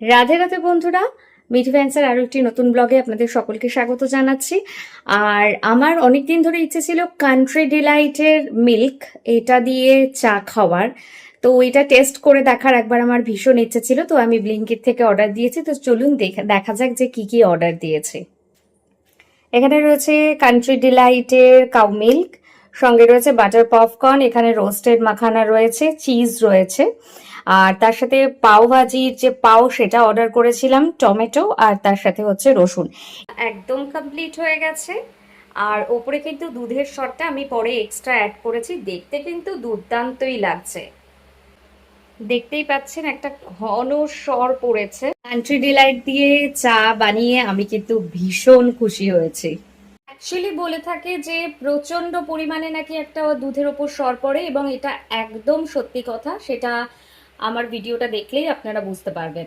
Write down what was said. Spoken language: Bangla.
রাধে রাধে বন্ধুরা, মিঠি ফ্যান্সের আরো একটি নতুন ব্লগে আপনাদের সকলকে স্বাগত জানাচ্ছি। আর আমার অনেকদিন ধরে ইচ্ছে ছিল কান্ট্রি ডিলাইটের মিল্ক এটা দিয়ে চা খাওয়ার। তো এটা টেস্ট করে দেখার একবার আমার ভীষণ ইচ্ছে ছিল, তো আমি ব্লিঙ্কিট থেকে অর্ডার দিয়েছি। তো চলুন দেখা যাক যে কি কি অর্ডার দিয়েছি। এখানে রয়েছে কান্ট্রি ডিলাইটের কাউ মিল্ক, সঙ্গে রয়েছে বাটার পপকর্ন, এখানে রোস্টেড মাখানা রয়েছে, চিজ রয়েছে, আর তার সাথে পাও ভাজির যে পাও সেটা অর্ডার করেছিলাম, টমেটো, আর তার সাথে হচ্ছে রসুন। একদম কমপ্লিট হয়ে গেছে। আর ওপরে কিন্তু দুধের সরটা আমি পরে এক্সট্রা অ্যাড করেছি, দেখতে কিন্তু দুর্দান্তই লাগছে। দেখতেই পাচ্ছেন একটা ঘন সর পড়েছে। কান্ট্রি ডিলাইট দিয়ে চা বানিয়ে আমি কিন্তু ভীষণ খুশি হয়েছি। অ্যাকচুয়ালি বলে থাকে যে প্রচন্ড পরিমাণে নাকি একটা দুধের ওপর সর পড়ে, এবং এটা একদম সত্যি কথা। সেটা আমার ভিডিওটা দেখলেই আপনারা বুঝতে পারবেন।